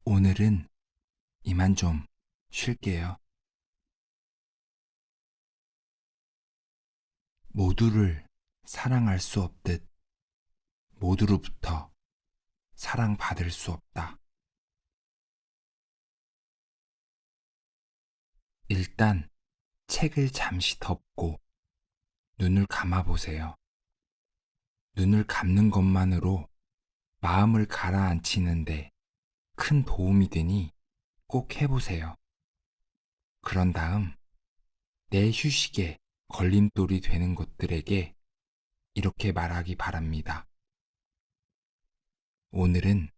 오늘은 이만 좀 쉴게요. 모두를 사랑할 수 없듯 모두로부터 사랑받을 수 없다. 일단 책을 잠시 덮고 눈을 감아보세요. 눈을 감는 것만으로 마음을 가라앉히는데 큰 도움이 되니 꼭 해보세요. 그런 다음 내 휴식에 걸림돌이 되는 것들에게 이렇게 말하기 바랍니다. 오늘은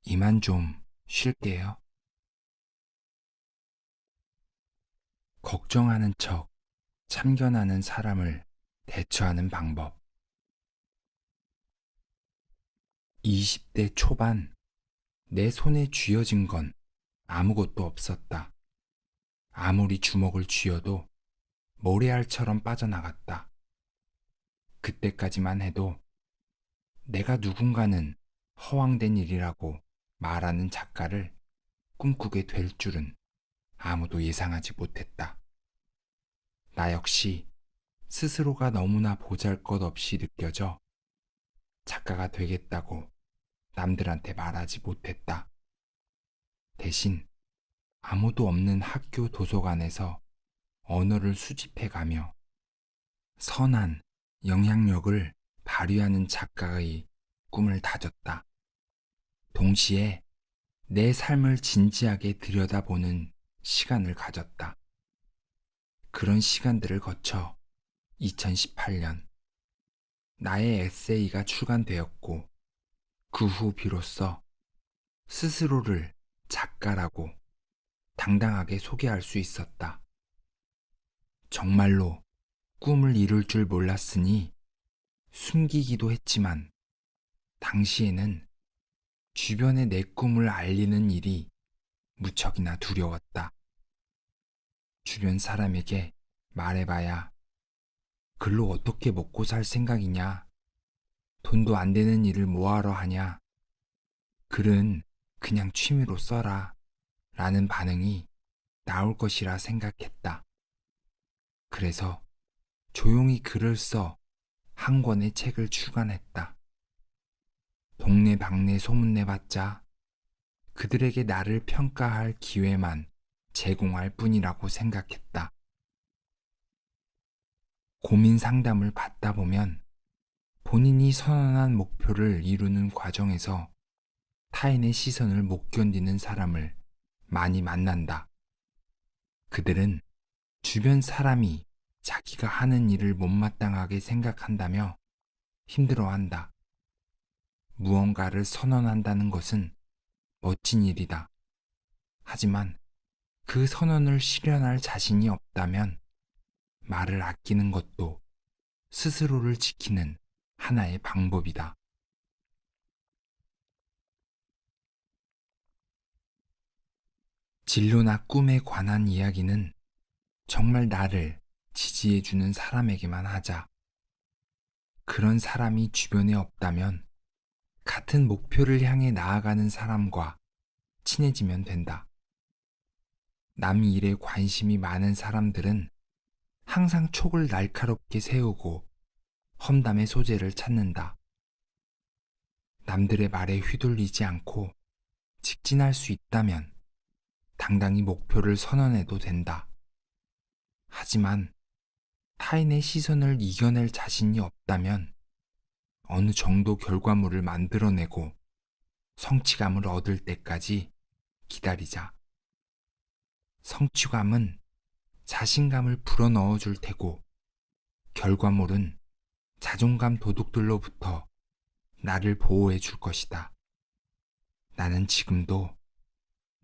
이만 좀 쉴게요. 걱정하는 척 참견하는 사람을 대처하는 방법. 20대 초반, 내 손에 쥐어진 건 아무것도 없었다. 아무리 주먹을 쥐어도 모래알처럼 빠져나갔다. 그때까지만 해도 내가 누군가는 허황된 일이라고 말하는 작가를 꿈꾸게 될 줄은 아무도 예상하지 못했다. 나 역시 스스로가 너무나 보잘것없이 느껴져 작가가 되겠다고 남들한테 말하지 못했다. 대신 아무도 없는 학교 도서관에서 언어를 수집해가며 선한 영향력을 발휘하는 작가의 꿈을 다졌다. 동시에 내 삶을 진지하게 들여다보는 시간을 가졌다. 그런 시간들을 거쳐 2018년 나의 에세이가 출간되었고 그 후 비로소 스스로를 작가라고 당당하게 소개할 수 있었다. 정말로 꿈을 이룰 줄 몰랐으니 숨기기도 했지만 당시에는 주변에 내 꿈을 알리는 일이 무척이나 두려웠다. 주변 사람에게 말해봐야 글로 어떻게 먹고 살 생각이냐? 돈도 안 되는 일을 뭐하러 하냐? 글은 그냥 취미로 써라. 라는 반응이 나올 것이라 생각했다. 그래서 조용히 글을 써 한 권의 책을 출간했다. 동네방네 소문내봤자 그들에게 나를 평가할 기회만 제공할 뿐이라고 생각했다. 고민 상담을 받다 보면 본인이 선언한 목표를 이루는 과정에서 타인의 시선을 못 견디는 사람을 많이 만난다. 그들은 주변 사람이 자기가 하는 일을 못마땅하게 생각한다며 힘들어한다. 무언가를 선언한다는 것은 멋진 일이다. 하지만 그 선언을 실현할 자신이 없다면 말을 아끼는 것도 스스로를 지키는 하나의 방법이다. 진로나 꿈에 관한 이야기는 정말 나를 지지해주는 사람에게만 하자. 그런 사람이 주변에 없다면 같은 목표를 향해 나아가는 사람과 친해지면 된다. 남 일에 관심이 많은 사람들은 항상 촉을 날카롭게 세우고 험담의 소재를 찾는다. 남들의 말에 휘둘리지 않고 직진할 수 있다면 당당히 목표를 선언해도 된다. 하지만 타인의 시선을 이겨낼 자신이 없다면 어느 정도 결과물을 만들어내고 성취감을 얻을 때까지 기다리자. 성취감은 자신감을 불어넣어 줄 테고 결과물은 자존감 도둑들로부터 나를 보호해 줄 것이다. 나는 지금도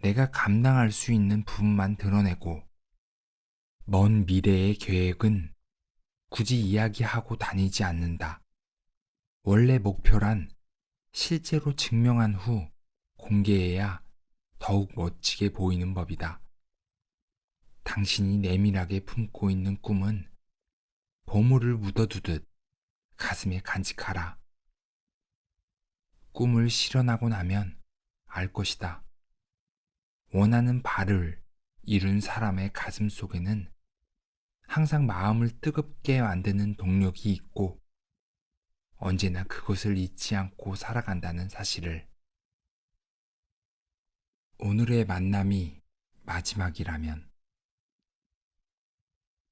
내가 감당할 수 있는 부분만 드러내고 먼 미래의 계획은 굳이 이야기하고 다니지 않는다. 원래 목표란 실제로 증명한 후 공개해야 더욱 멋지게 보이는 법이다. 당신이 내밀하게 품고 있는 꿈은 보물을 묻어두듯 가슴에 간직하라. 꿈을 실현하고 나면 알 것이다. 원하는 바를 이룬 사람의 가슴 속에는 항상 마음을 뜨겁게 만드는 동력이 있고 언제나 그것을 잊지 않고 살아간다는 사실을. 오늘의 만남이 마지막이라면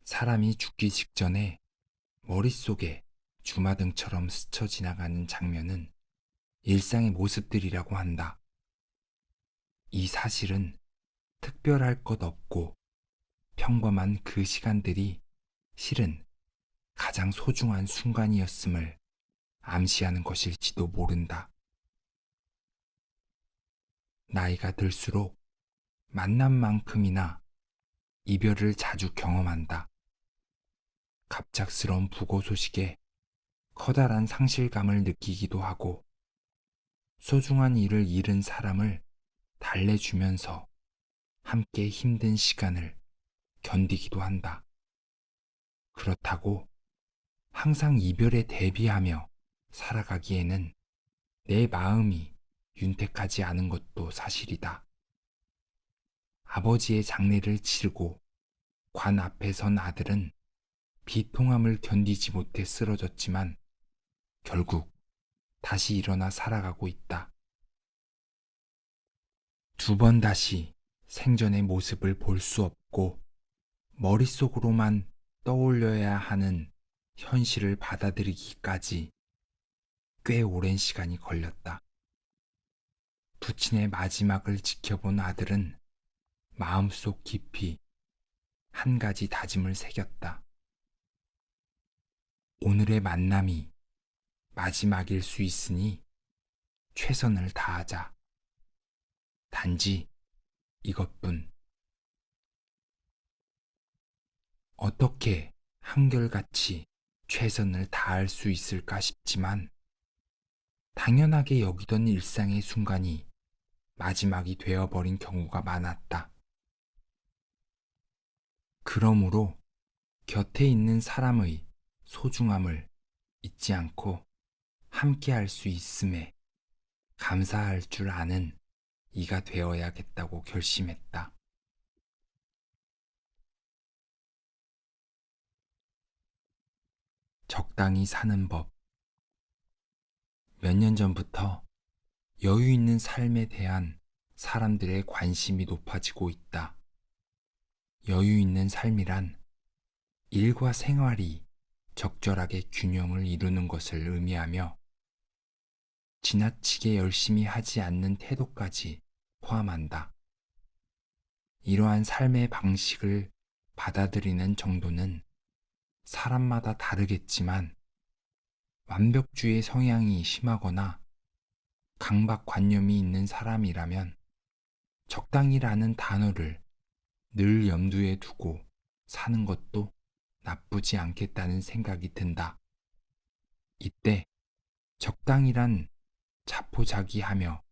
사람이 죽기 직전에 머릿속에 주마등처럼 스쳐 지나가는 장면은 일상의 모습들이라고 한다. 이 사실은 특별할 것 없고 평범한 그 시간들이 실은 가장 소중한 순간이었음을 암시하는 것일지도 모른다. 나이가 들수록 만남만큼이나 이별을 자주 경험한다. 갑작스러운 부고 소식에 커다란 상실감을 느끼기도 하고 소중한 일을 잃은 사람을 달래주면서 함께 힘든 시간을 견디기도 한다. 그렇다고 항상 이별에 대비하며 살아가기에는 내 마음이 윤택하지 않은 것도 사실이다. 아버지의 장례를 치르고 관 앞에 선 아들은 비통함을 견디지 못해 쓰러졌지만 결국 다시 일어나 살아가고 있다. 두 번 다시 생전의 모습을 볼 수 없고 머릿속으로만 떠올려야 하는 현실을 받아들이기까지 꽤 오랜 시간이 걸렸다. 부친의 마지막을 지켜본 아들은 마음속 깊이 한 가지 다짐을 새겼다. 오늘의 만남이 마지막일 수 있으니 최선을 다하자. 단지 이것뿐. 어떻게 한결같이 최선을 다할 수 있을까 싶지만 당연하게 여기던 일상의 순간이 마지막이 되어버린 경우가 많았다. 그러므로 곁에 있는 사람의 소중함을 잊지 않고 함께 할 수 있음에 감사할 줄 아는 이가 되어야겠다고 결심했다. 적당히 사는 법. 몇 년 전부터 여유 있는 삶에 대한 사람들의 관심이 높아지고 있다. 여유 있는 삶이란 일과 생활이 적절하게 균형을 이루는 것을 의미하며 지나치게 열심히 하지 않는 태도까지 포함한다. 이러한 삶의 방식을 받아들이는 정도는 사람마다 다르겠지만 완벽주의 성향이 심하거나 강박관념이 있는 사람이라면 적당이라는 단어를 늘 염두에 두고 사는 것도 나쁘지 않겠다는 생각이 든다. 이때 적당이란 자포자기하며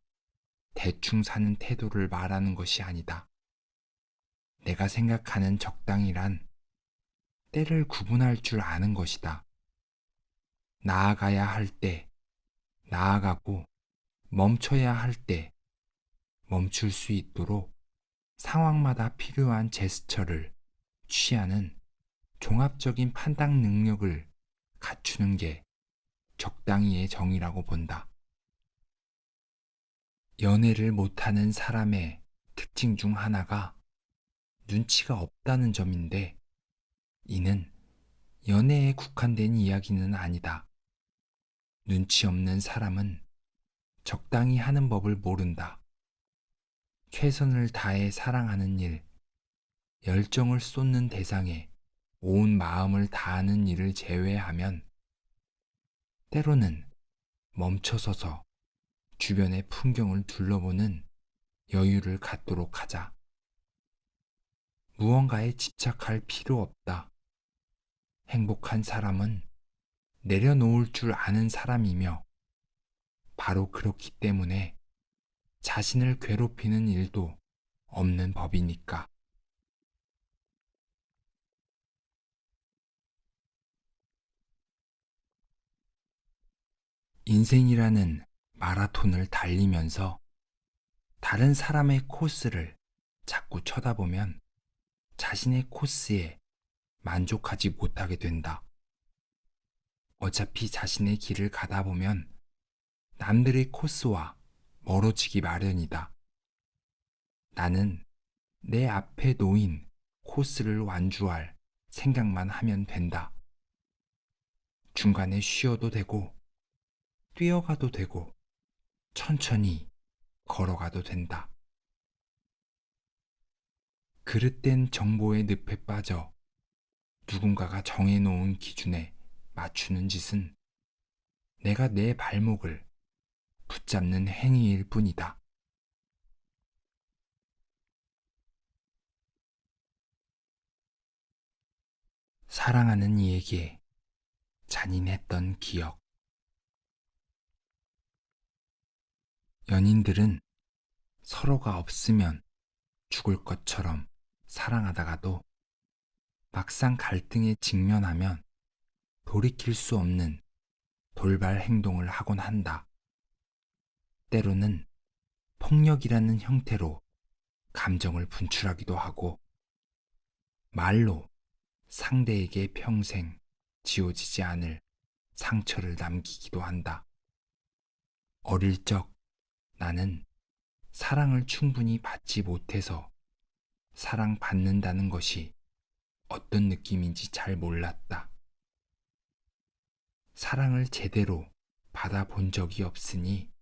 대충 사는 태도를 말하는 것이 아니다. 내가 생각하는 적당이란 때를 구분할 줄 아는 것이다. 나아가야 할 때 나아가고 멈춰야 할 때 멈출 수 있도록 상황마다 필요한 제스처를 취하는 종합적인 판단 능력을 갖추는 게 적당히의 정의라고 본다. 연애를 못하는 사람의 특징 중 하나가 눈치가 없다는 점인데 이는 연애에 국한된 이야기는 아니다. 눈치 없는 사람은 적당히 하는 법을 모른다. 최선을 다해 사랑하는 일, 열정을 쏟는 대상에 온 마음을 다하는 일을 제외하면 때로는 멈춰서서 주변의 풍경을 둘러보는 여유를 갖도록 하자. 무언가에 집착할 필요 없다. 행복한 사람은 내려놓을 줄 아는 사람이며 바로 그렇기 때문에 자신을 괴롭히는 일도 없는 법이니까. 인생이라는 마라톤을 달리면서 다른 사람의 코스를 자꾸 쳐다보면 자신의 코스에 만족하지 못하게 된다. 어차피 자신의 길을 가다 보면 남들의 코스와 멀어지기 마련이다. 나는 내 앞에 놓인 코스를 완주할 생각만 하면 된다. 중간에 쉬어도 되고, 뛰어가도 되고, 천천히 걸어가도 된다. 그릇된 정보의 늪에 빠져 누군가가 정해놓은 기준에 맞추는 짓은 내가 내 발목을 붙잡는 행위일 뿐이다. 사랑하는 이에게 잔인했던 기억. 연인들은 서로가 없으면 죽을 것처럼 사랑하다가도 막상 갈등에 직면하면 돌이킬 수 없는 돌발 행동을 하곤 한다. 때로는 폭력이라는 형태로 감정을 분출하기도 하고, 말로 상대에게 평생 지워지지 않을 상처를 남기기도 한다. 어릴 적 나는 사랑을 충분히 받지 못해서 사랑받는다는 것이 어떤 느낌인지 잘 몰랐다. 사랑을 제대로 받아본 적이 없으니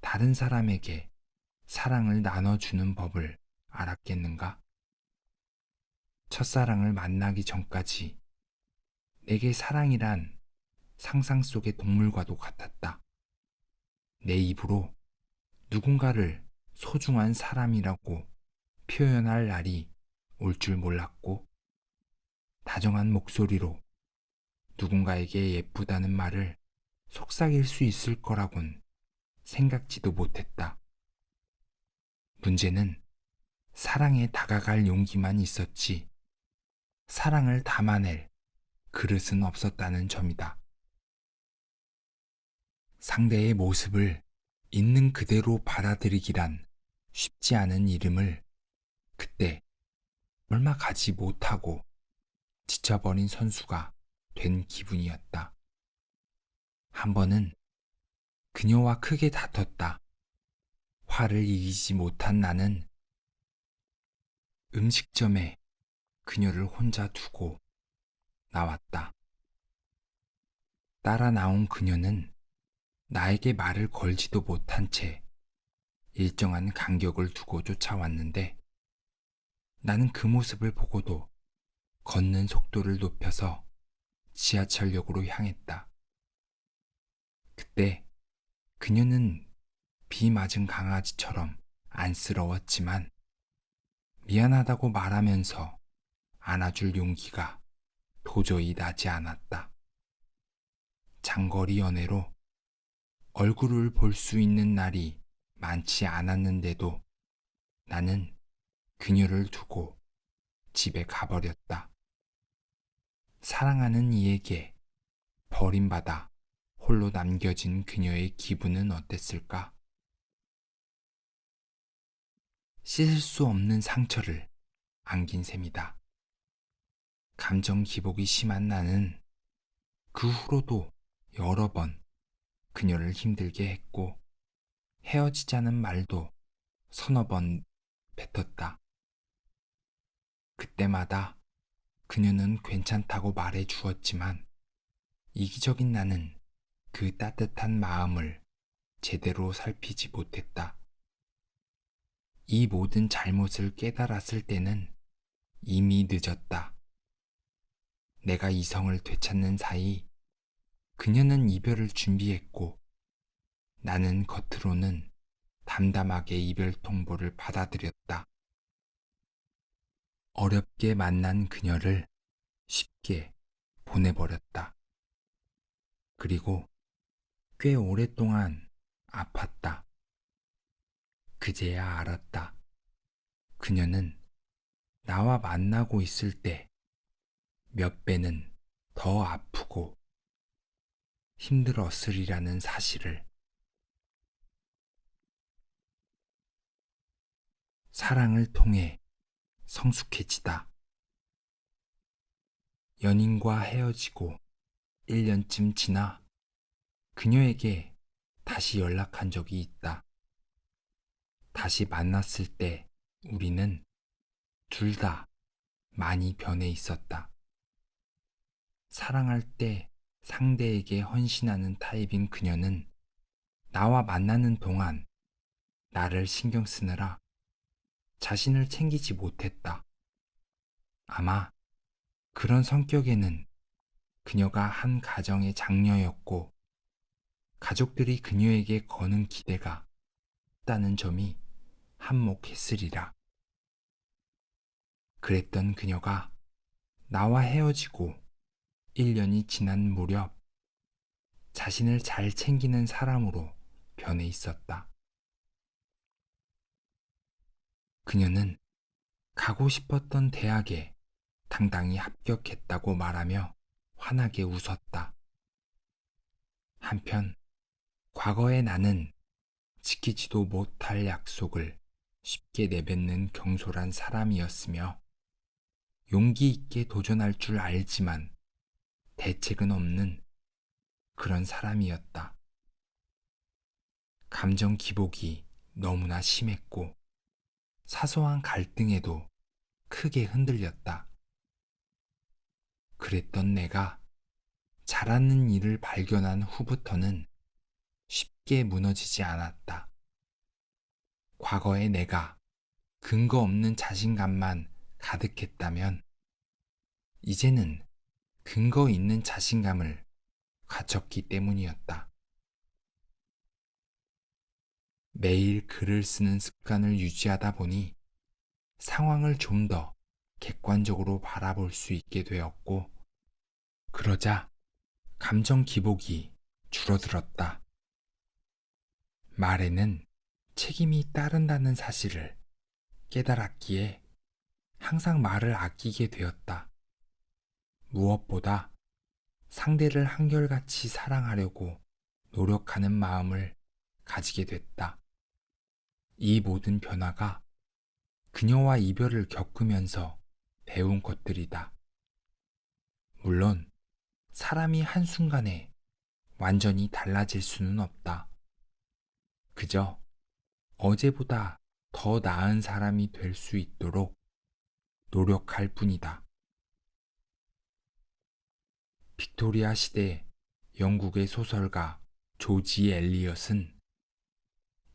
다른 사람에게 사랑을 나눠주는 법을 알았겠는가? 첫사랑을 만나기 전까지 내게 사랑이란 상상 속의 동물과도 같았다. 내 입으로 누군가를 소중한 사람이라고 표현할 날이 올 줄 몰랐고, 다정한 목소리로 누군가에게 예쁘다는 말을 속삭일 수 있을 거라곤 생각지도 못했다. 문제는 사랑에 다가갈 용기만 있었지 사랑을 담아낼 그릇은 없었다는 점이다. 상대의 모습을 있는 그대로 받아들이기란 쉽지 않은 일임을 그때 얼마 가지 못하고 지쳐버린 선수가 된 기분이었다. 한 번은 그녀와 크게 다퉜다. 화를 이기지 못한 나는 음식점에 그녀를 혼자 두고 나왔다. 따라 나온 그녀는 나에게 말을 걸지도 못한 채 일정한 간격을 두고 쫓아왔는데, 나는 그 모습을 보고도 걷는 속도를 높여서 지하철역으로 향했다. 그때 그녀는 비 맞은 강아지처럼 안쓰러웠지만 미안하다고 말하면서 안아줄 용기가 도저히 나지 않았다. 장거리 연애로 얼굴을 볼 수 있는 날이 많지 않았는데도 나는 그녀를 두고 집에 가버렸다. 사랑하는 이에게 버림받아 홀로 남겨진 그녀의 기분은 어땠을까? 씻을 수 없는 상처를 안긴 셈이다. 감정 기복이 심한 나는 그 후로도 여러 번 그녀를 힘들게 했고, 헤어지자는 말도 서너 번 뱉었다. 그때마다 그녀는 괜찮다고 말해 주었지만 이기적인 나는 그 따뜻한 마음을 제대로 살피지 못했다. 이 모든 잘못을 깨달았을 때는 이미 늦었다. 내가 이성을 되찾는 사이 그녀는 이별을 준비했고, 나는 겉으로는 담담하게 이별 통보를 받아들였다. 어렵게 만난 그녀를 쉽게 보내버렸다. 그리고 꽤 오랫동안 아팠다. 그제야 알았다. 그녀는 나와 만나고 있을 때 몇 배는 더 아프고 힘들었으리라는 사실을. 사랑을 통해 성숙해지다. 연인과 헤어지고 1년쯤 지나 그녀에게 다시 연락한 적이 있다. 다시 만났을 때 우리는 둘 다 많이 변해 있었다. 사랑할 때 상대에게 헌신하는 타입인 그녀는 나와 만나는 동안 나를 신경 쓰느라 자신을 챙기지 못했다. 아마 그런 성격에는 그녀가 한 가정의 장녀였고 가족들이 그녀에게 거는 기대가 있다는 점이 한몫했으리라. 그랬던 그녀가 나와 헤어지고 1년이 지난 무렵 자신을 잘 챙기는 사람으로 변해 있었다. 그녀는 가고 싶었던 대학에 당당히 합격했다고 말하며 환하게 웃었다. 한편 과거의 나는 지키지도 못할 약속을 쉽게 내뱉는 경솔한 사람이었으며 용기 있게 도전할 줄 알지만 대책은 없는 그런 사람이었다. 감정 기복이 너무나 심했고 사소한 갈등에도 크게 흔들렸다. 그랬던 내가 잘하는 일을 발견한 후부터는 쉽게 무너지지 않았다. 과거의 내가 근거 없는 자신감만 가득했다면 이제는 근거 있는 자신감을 갖췄기 때문이었다. 매일 글을 쓰는 습관을 유지하다 보니 상황을 좀 더 객관적으로 바라볼 수 있게 되었고, 그러자 감정 기복이 줄어들었다. 말에는 책임이 따른다는 사실을 깨달았기에 항상 말을 아끼게 되었다. 무엇보다 상대를 한결같이 사랑하려고 노력하는 마음을 가지게 됐다. 이 모든 변화가 그녀와 이별을 겪으면서 배운 것들이다. 물론 사람이 한순간에 완전히 달라질 수는 없다. 그저 어제보다 더 나은 사람이 될 수 있도록 노력할 뿐이다. 빅토리아 시대 영국의 소설가 조지 엘리엇은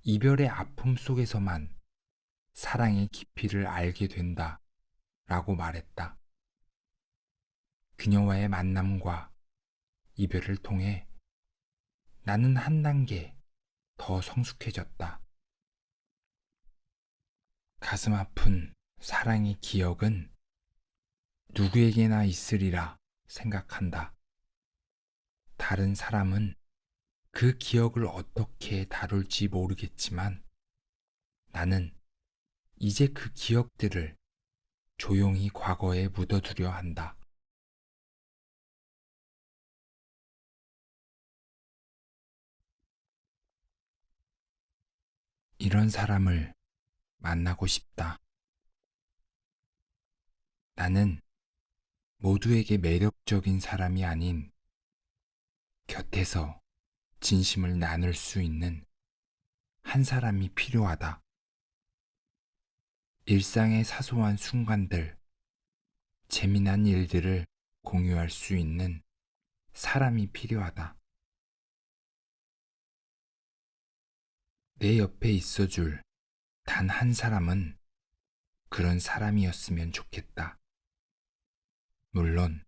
이별의 아픔 속에서만 사랑의 깊이를 알게 된다 라고 말했다. 그녀와의 만남과 이별을 통해 나는 한 단계 더 성숙해졌다. 가슴 아픈 사랑의 기억은 누구에게나 있으리라 생각한다. 다른 사람은 그 기억을 어떻게 다룰지 모르겠지만 나는 이제 그 기억들을 조용히 과거에 묻어두려 한다. 이런 사람을 만나고 싶다. 나는 모두에게 매력적인 사람이 아닌 곁에서 진심을 나눌 수 있는 한 사람이 필요하다. 일상의 사소한 순간들, 재미난 일들을 공유할 수 있는 사람이 필요하다. 내 옆에 있어줄 단 한 사람은 그런 사람이었으면 좋겠다. 물론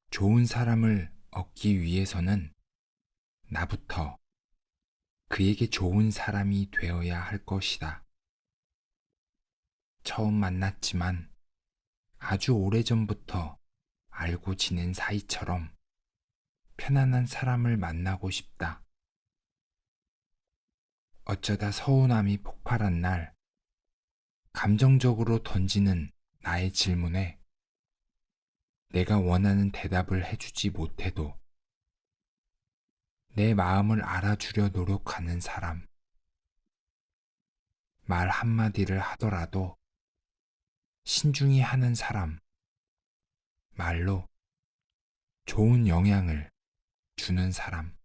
좋은 사람을 얻기 위해서는 나부터 그에게 좋은 사람이 되어야 할 것이다. 처음 만났지만 아주 오래전부터 알고 지낸 사이처럼 편안한 사람을 만나고 싶다. 어쩌다 서운함이 폭발한 날, 감정적으로 던지는 나의 질문에 내가 원하는 대답을 해주지 못해도 내 마음을 알아주려 노력하는 사람. 말 한마디를 하더라도 신중히 하는 사람, 말로 좋은 영향을 주는 사람,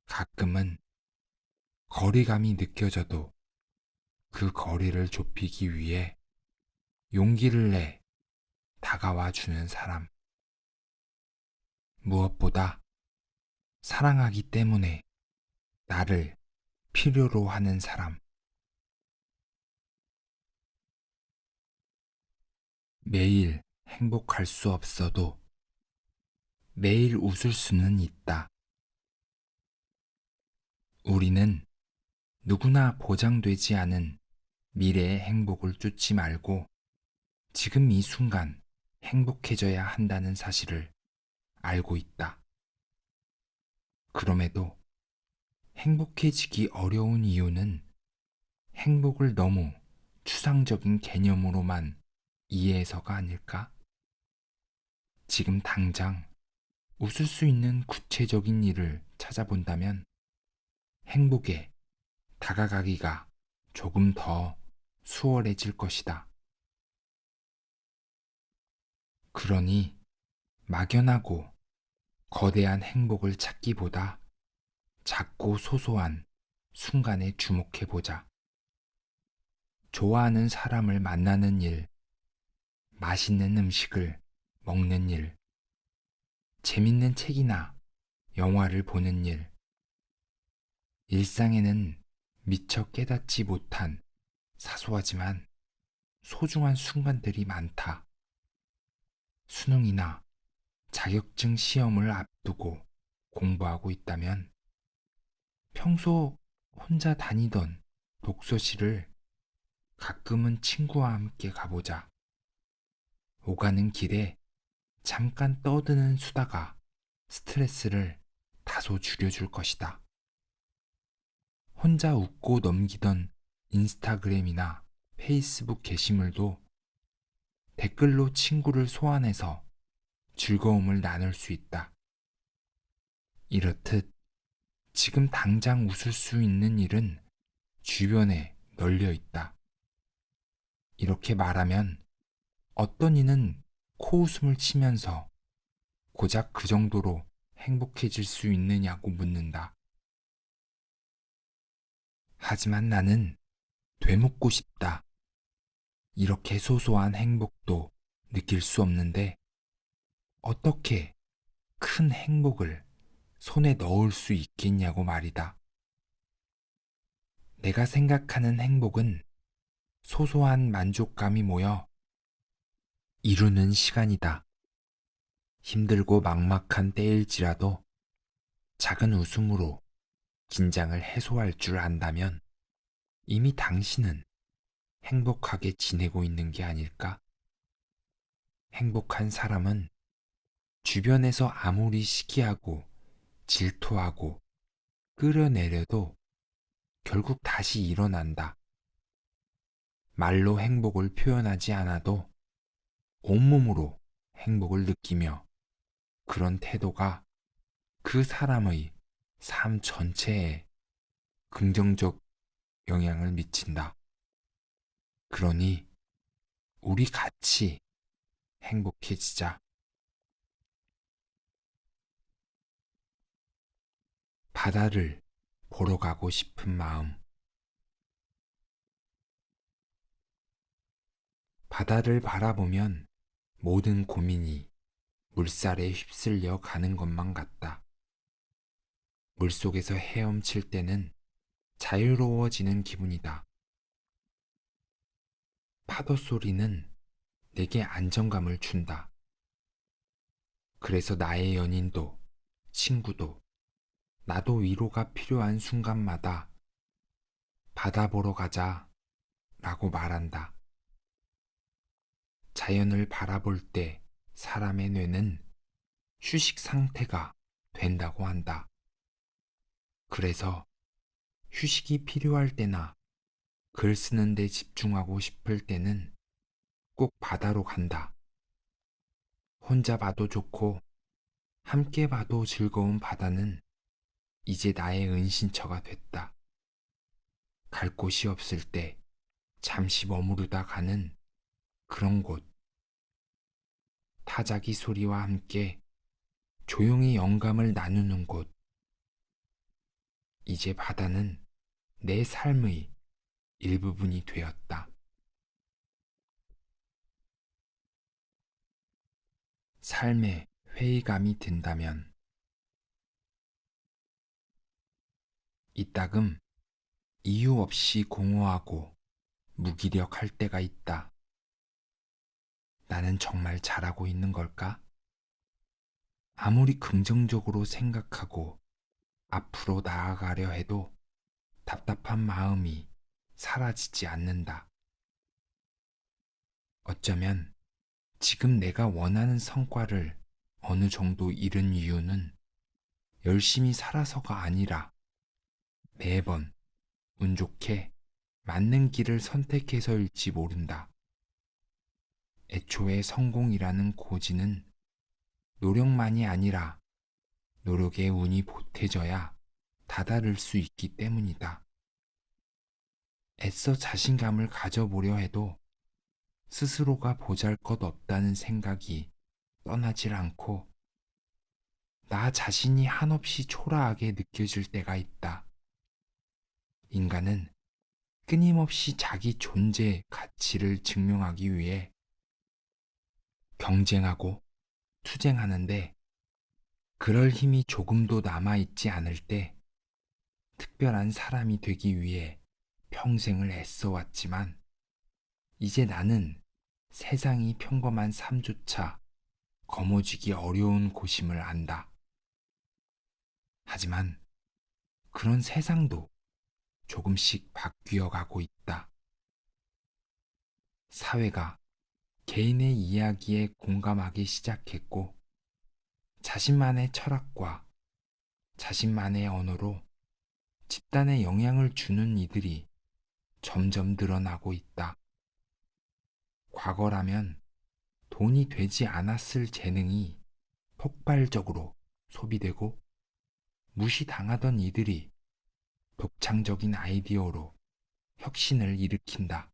가끔은 거리감이 느껴져도 그 거리를 좁히기 위해 용기를 내 다가와 주는 사람, 무엇보다 사랑하기 때문에 나를 필요로 하는 사람, 매일 행복할 수 없어도 매일 웃을 수는 있다. 우리는 누구나 보장되지 않은 미래의 행복을 쫓지 말고 지금 이 순간 행복해져야 한다는 사실을 알고 있다. 그럼에도 행복해지기 어려운 이유는 행복을 너무 추상적인 개념으로만 이해해서가 아닐까? 지금 당장 웃을 수 있는 구체적인 일을 찾아본다면 행복에 다가가기가 조금 더 수월해질 것이다. 그러니 막연하고 거대한 행복을 찾기보다 작고 소소한 순간에 주목해보자. 좋아하는 사람을 만나는 일, 맛있는 음식을 먹는 일, 재밌는 책이나 영화를 보는 일, 일상에는 미처 깨닫지 못한 사소하지만 소중한 순간들이 많다. 수능이나 자격증 시험을 앞두고 공부하고 있다면 평소 혼자 다니던 독서실을 가끔은 친구와 함께 가보자. 오가는 길에 잠깐 떠드는 수다가 스트레스를 다소 줄여줄 것이다. 혼자 웃고 넘기던 인스타그램이나 페이스북 게시물도 댓글로 친구를 소환해서 즐거움을 나눌 수 있다. 이렇듯 지금 당장 웃을 수 있는 일은 주변에 널려 있다. 이렇게 말하면 어떤 이는 코웃음을 치면서 고작 그 정도로 행복해질 수 있느냐고 묻는다. 하지만 나는 되묻고 싶다. 이렇게 소소한 행복도 느낄 수 없는데 어떻게 큰 행복을 손에 넣을 수 있겠냐고 말이다. 내가 생각하는 행복은 소소한 만족감이 모여 이루는 시간이다. 힘들고 막막한 때일지라도 작은 웃음으로 긴장을 해소할 줄 안다면 이미 당신은 행복하게 지내고 있는 게 아닐까? 행복한 사람은 주변에서 아무리 시기하고 질투하고 끌어내려도 결국 다시 일어난다. 말로 행복을 표현하지 않아도 온몸으로 행복을 느끼며 그런 태도가 그 사람의 삶 전체에 긍정적 영향을 미친다. 그러니 우리 같이 행복해지자. 바다를 보러 가고 싶은 마음. 바다를 바라보면 모든 고민이 물살에 휩쓸려 가는 것만 같다. 물속에서 헤엄칠 때는 자유로워지는 기분이다. 파도 소리는 내게 안정감을 준다. 그래서 나의 연인도, 친구도, 나도 위로가 필요한 순간마다 바다 보러 가자 라고 말한다. 자연을 바라볼 때 사람의 뇌는 휴식 상태가 된다고 한다. 그래서 휴식이 필요할 때나 글 쓰는 데 집중하고 싶을 때는 꼭 바다로 간다. 혼자 봐도 좋고 함께 봐도 즐거운 바다는 이제 나의 은신처가 됐다. 갈 곳이 없을 때 잠시 머무르다 가는 그런 곳, 타자기 소리와 함께 조용히 영감을 나누는 곳, 이제 바다는 내 삶의 일부분이 되었다. 삶에 회의감이 든다면 이따금 이유 없이 공허하고 무기력할 때가 있다. 나는 정말 잘하고 있는 걸까? 아무리 긍정적으로 생각하고 앞으로 나아가려 해도 답답한 마음이 사라지지 않는다. 어쩌면 지금 내가 원하는 성과를 어느 정도 이룬 이유는 열심히 살아서가 아니라 매번 운 좋게 맞는 길을 선택해서일지 모른다. 애초에 성공이라는 고지는 노력만이 아니라 노력의 운이 보태져야 다다를 수 있기 때문이다. 애써 자신감을 가져보려 해도 스스로가 보잘것없다는 생각이 떠나질 않고 나 자신이 한없이 초라하게 느껴질 때가 있다. 인간은 끊임없이 자기 존재 가치를 증명하기 위해 경쟁하고 투쟁하는데 그럴 힘이 조금도 남아있지 않을 때 특별한 사람이 되기 위해 평생을 애써왔지만 이제 나는 세상이 평범한 삶조차 거머쥐기 어려운 곳임을 안다. 하지만 그런 세상도 조금씩 바뀌어 가고 있다. 사회가 개인의 이야기에 공감하기 시작했고 자신만의 철학과 자신만의 언어로 집단에 영향을 주는 이들이 점점 늘어나고 있다. 과거라면 돈이 되지 않았을 재능이 폭발적으로 소비되고 무시당하던 이들이 독창적인 아이디어로 혁신을 일으킨다.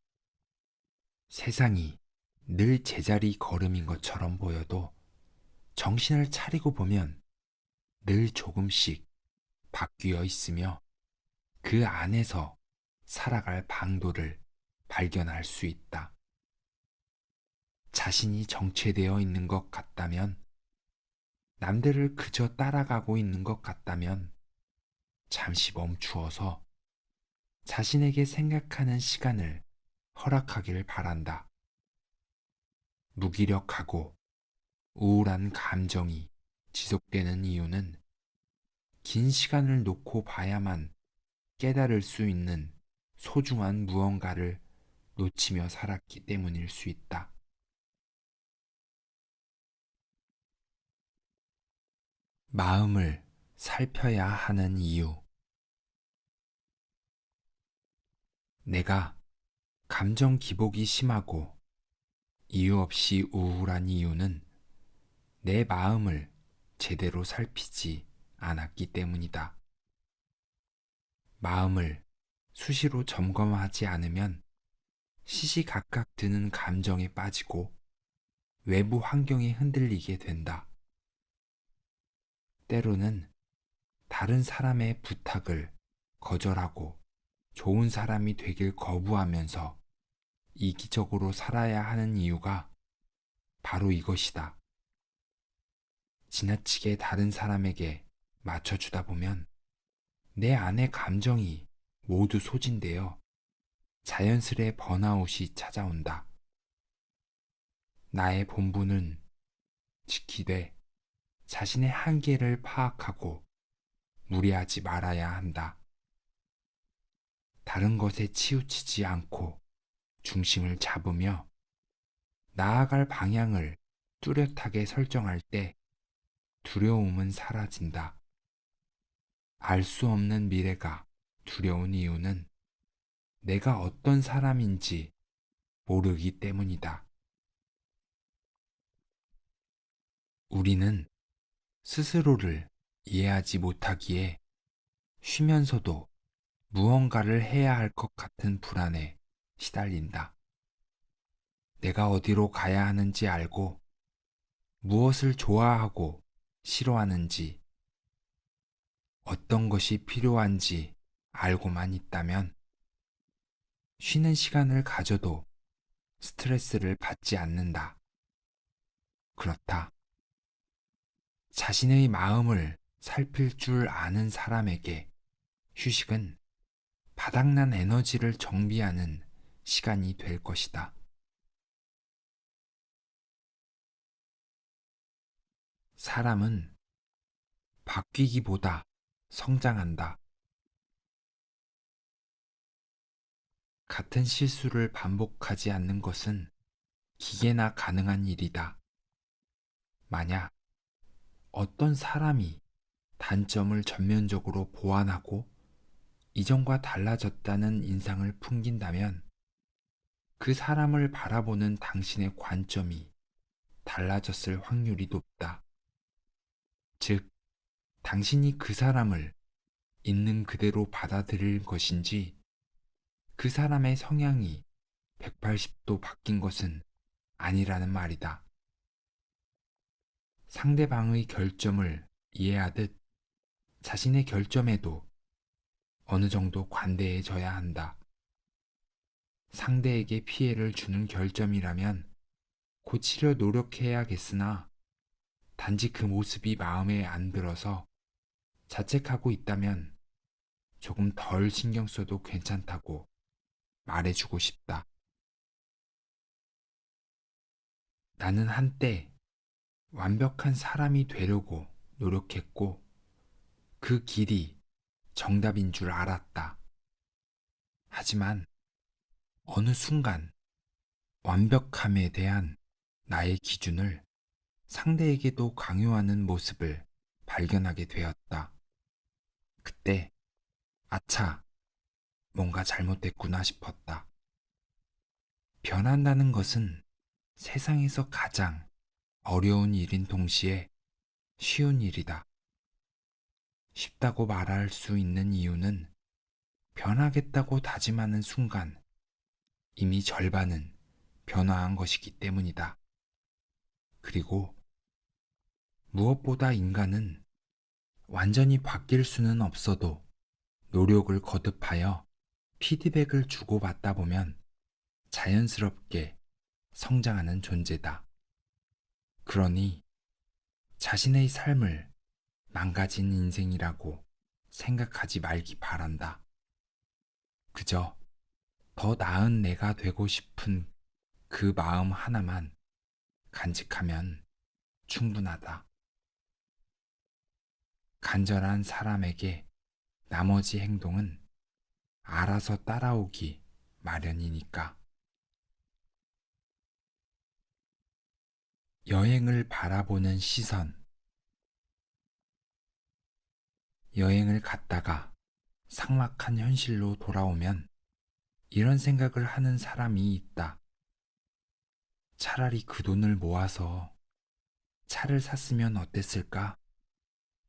세상이 늘 제자리 걸음인 것처럼 보여도 정신을 차리고 보면 늘 조금씩 바뀌어 있으며 그 안에서 살아갈 방도를 발견할 수 있다. 자신이 정체되어 있는 것 같다면, 남들을 그저 따라가고 있는 것 같다면 잠시 멈추어서 자신에게 생각하는 시간을 허락하길 바란다. 무기력하고 우울한 감정이 지속되는 이유는 긴 시간을 놓고 봐야만 깨달을 수 있는 소중한 무언가를 놓치며 살았기 때문일 수 있다. 마음을 살펴야 하는 이유. 내가 감정 기복이 심하고 이유 없이 우울한 이유는 내 마음을 제대로 살피지 않았기 때문이다. 마음을 수시로 점검하지 않으면 시시각각 드는 감정에 빠지고 외부 환경에 흔들리게 된다. 때로는 다른 사람의 부탁을 거절하고 좋은 사람이 되길 거부하면서 이기적으로 살아야 하는 이유가 바로 이것이다. 지나치게 다른 사람에게 맞춰주다 보면 내 안의 감정이 모두 소진되어 자연스레 번아웃이 찾아온다. 나의 본분은 지키되 자신의 한계를 파악하고 무리하지 말아야 한다. 다른 것에 치우치지 않고 중심을 잡으며 나아갈 방향을 뚜렷하게 설정할 때 두려움은 사라진다. 알 수 없는 미래가 두려운 이유는 내가 어떤 사람인지 모르기 때문이다. 우리는 스스로를 이해하지 못하기에 쉬면서도 무언가를 해야 할 것 같은 불안에 시달린다. 내가 어디로 가야 하는지 알고 무엇을 좋아하고 싫어하는지 어떤 것이 필요한지 알고만 있다면 쉬는 시간을 가져도 스트레스를 받지 않는다. 그렇다. 자신의 마음을 살필 줄 아는 사람에게 휴식은 바닥난 에너지를 정비하는 시간이 될 것이다. 사람은 바뀌기보다 성장한다. 같은 실수를 반복하지 않는 것은 기계나 가능한 일이다. 만약 어떤 사람이 단점을 전면적으로 보완하고 이전과 달라졌다는 인상을 풍긴다면 그 사람을 바라보는 당신의 관점이 달라졌을 확률이 높다. 즉, 당신이 그 사람을 있는 그대로 받아들일 것인지 그 사람의 성향이 180도 바뀐 것은 아니라는 말이다. 상대방의 결점을 이해하듯 자신의 결점에도 어느 정도 관대해져야 한다. 상대에게 피해를 주는 결점이라면 고치려 노력해야겠으나 단지 그 모습이 마음에 안 들어서 자책하고 있다면 조금 덜 신경 써도 괜찮다고 말해주고 싶다. 나는 한때 완벽한 사람이 되려고 노력했고 그 길이 정답인 줄 알았다. 하지만 어느 순간 완벽함에 대한 나의 기준을 상대에게도 강요하는 모습을 발견하게 되었다. 그때 아차, 뭔가 잘못됐구나 싶었다. 변한다는 것은 세상에서 가장 어려운 일인 동시에 쉬운 일이다. 쉽다고 말할 수 있는 이유는 변하겠다고 다짐하는 순간 이미 절반은 변화한 것이기 때문이다. 그리고 무엇보다 인간은 완전히 바뀔 수는 없어도 노력을 거듭하여 피드백을 주고받다 보면 자연스럽게 성장하는 존재다. 그러니 자신의 삶을 망가진 인생이라고 생각하지 말기 바란다. 그저 더 나은 내가 되고 싶은 그 마음 하나만 간직하면 충분하다. 간절한 사람에게 나머지 행동은 알아서 따라오기 마련이니까. 여행을 바라보는 시선. 여행을 갔다가 삭막한 현실로 돌아오면 이런 생각을 하는 사람이 있다. 차라리 그 돈을 모아서 차를 샀으면 어땠을까?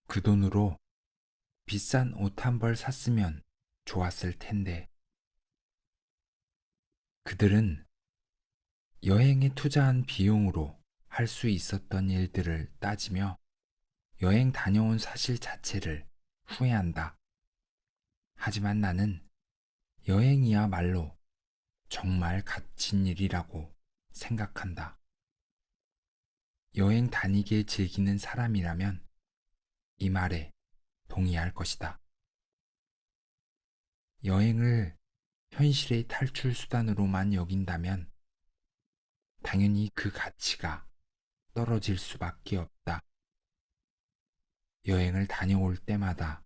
그 돈으로 비싼 옷 한 벌 샀으면 좋았을 텐데. 그들은 여행에 투자한 비용으로 할 수 있었던 일들을 따지며 여행 다녀온 사실 자체를 후회한다. 하지만 나는 여행이야말로 정말 값진 일이라고 생각한다. 여행 다니길 즐기는 사람이라면 이 말에 동의할 것이다. 여행을 현실의 탈출 수단으로만 여긴다면 당연히 그 가치가 떨어질 수밖에 없다. 여행을 다녀올 때마다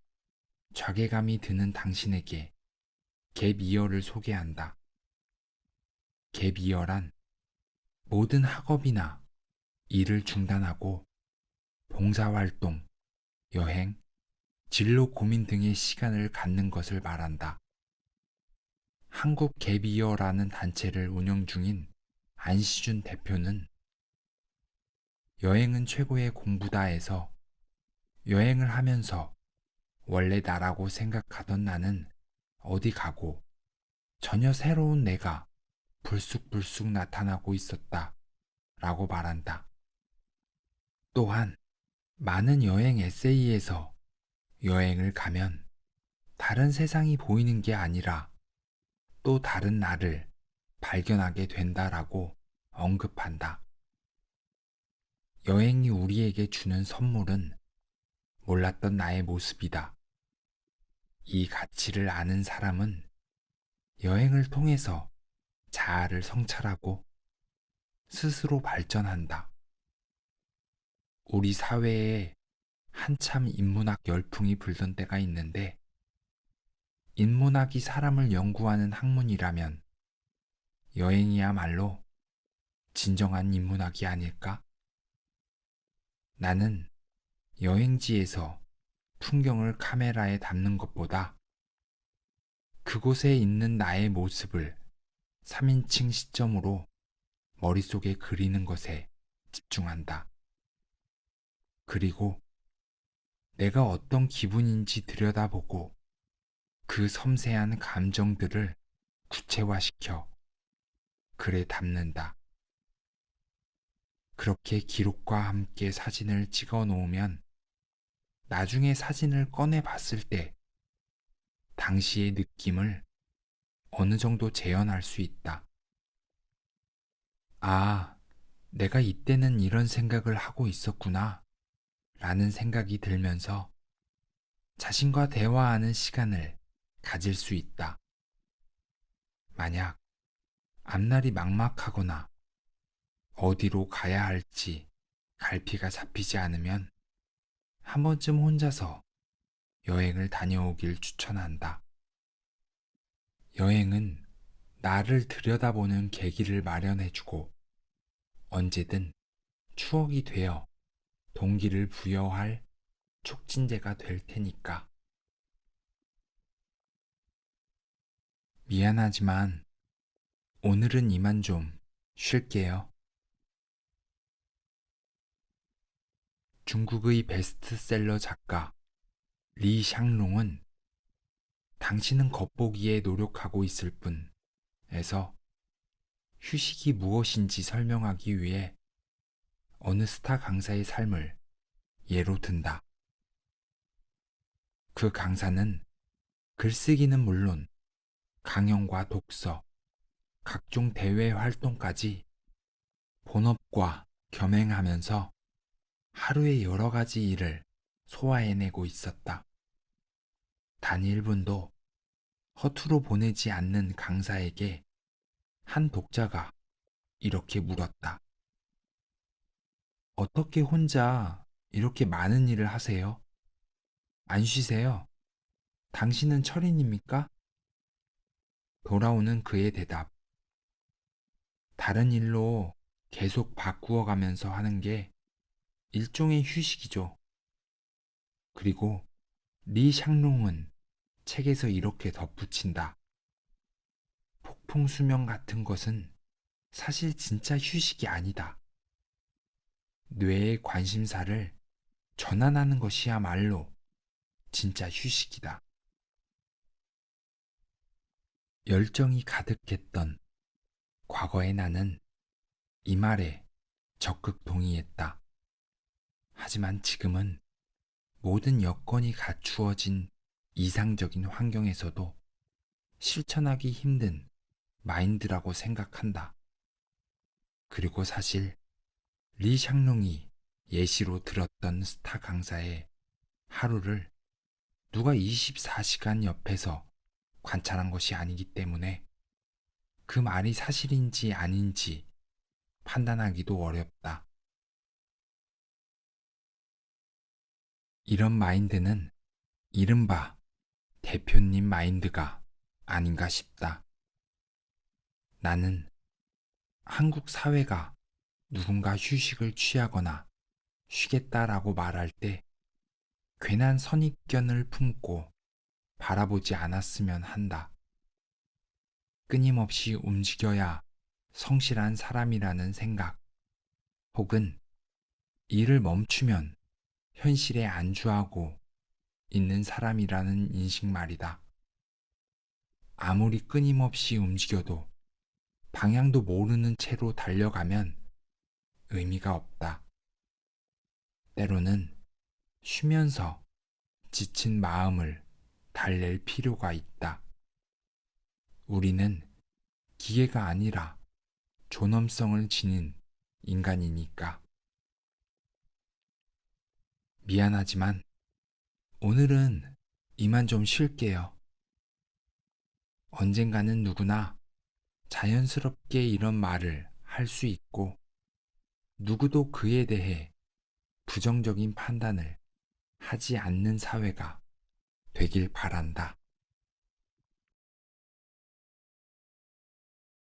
자괴감이 드는 당신에게 갭이어를 소개한다. 갭이어란 모든 학업이나 일을 중단하고 봉사활동, 여행, 진로 고민 등의 시간을 갖는 것을 말한다. 한국 갭이어라는 단체를 운영 중인 안시준 대표는 여행은 최고의 공부다에서 여행을 하면서 원래 나라고 생각하던 나는 어디 가고 전혀 새로운 내가 불쑥불쑥 나타나고 있었다 라고 말한다. 또한 많은 여행 에세이에서 여행을 가면 다른 세상이 보이는 게 아니라 또 다른 나를 발견하게 된다라고 언급한다. 여행이 우리에게 주는 선물은 몰랐던 나의 모습이다. 이 가치를 아는 사람은 여행을 통해서 자아를 성찰하고 스스로 발전한다. 우리 사회에 한참 인문학 열풍이 불던 때가 있는데, 인문학이 사람을 연구하는 학문이라면 여행이야말로 진정한 인문학이 아닐까? 나는 여행지에서 풍경을 카메라에 담는 것보다 그곳에 있는 나의 모습을 3인칭 시점으로 머릿속에 그리는 것에 집중한다. 그리고 내가 어떤 기분인지 들여다보고 그 섬세한 감정들을 구체화시켜 글에 담는다. 그렇게 기록과 함께 사진을 찍어 놓으면 나중에 사진을 꺼내 봤을 때 당시의 느낌을 어느 정도 재현할 수 있다. 아, 내가 이때는 이런 생각을 하고 있었구나 라는 생각이 들면서 자신과 대화하는 시간을 가질 수 있다. 만약 앞날이 막막하거나 어디로 가야 할지 갈피가 잡히지 않으면 한 번쯤 혼자서 여행을 다녀오길 추천한다. 여행은 나를 들여다보는 계기를 마련해주고 언제든 추억이 되어 동기를 부여할 촉진제가 될 테니까. 미안하지만 오늘은 이만 좀 쉴게요. 중국의 베스트셀러 작가 리 샹롱은 당신은 겉보기에 노력하고 있을 뿐에서 휴식이 무엇인지 설명하기 위해 어느 스타 강사의 삶을 예로 든다. 그 강사는 글쓰기는 물론 강연과 독서, 각종 대외 활동까지 본업과 겸행하면서 하루에 여러 가지 일을 소화해내고 있었다. 단 1분도 허투루 보내지 않는 강사에게 한 독자가 이렇게 물었다. 어떻게 혼자 이렇게 많은 일을 하세요? 안 쉬세요? 당신은 철인입니까? 돌아오는 그의 대답. 다른 일로 계속 바꾸어 가면서 하는 게 일종의 휴식이죠. 그리고 리 샹롱은 책에서 이렇게 덧붙인다. 폭풍 수면 같은 것은 사실 진짜 휴식이 아니다. 뇌의 관심사를 전환하는 것이야말로 진짜 휴식이다. 열정이 가득했던 과거의 나는 이 말에 적극 동의했다. 하지만 지금은 모든 여건이 갖추어진 이상적인 환경에서도 실천하기 힘든 마인드라고 생각한다. 그리고 사실 리 샹롱이 예시로 들었던 스타 강사의 하루를 누가 24시간 옆에서 관찰한 것이 아니기 때문에 그 말이 사실인지 아닌지 판단하기도 어렵다. 이런 마인드는 이른바 대표님 마인드가 아닌가 싶다. 나는 한국 사회가 누군가 휴식을 취하거나 쉬겠다라고 말할 때 괜한 선입견을 품고 바라보지 않았으면 한다. 끊임없이 움직여야 성실한 사람이라는 생각, 혹은 일을 멈추면 현실에 안주하고 있는 사람이라는 인식 말이다. 아무리 끊임없이 움직여도 방향도 모르는 채로 달려가면 의미가 없다. 때로는 쉬면서 지친 마음을 달랠 필요가 있다. 우리는 기계가 아니라 존엄성을 지닌 인간이니까. 미안하지만 오늘은 이만 좀 쉴게요. 언젠가는 누구나 자연스럽게 이런 말을 할 수 있고, 누구도 그에 대해 부정적인 판단을 하지 않는 사회가 되길 바란다.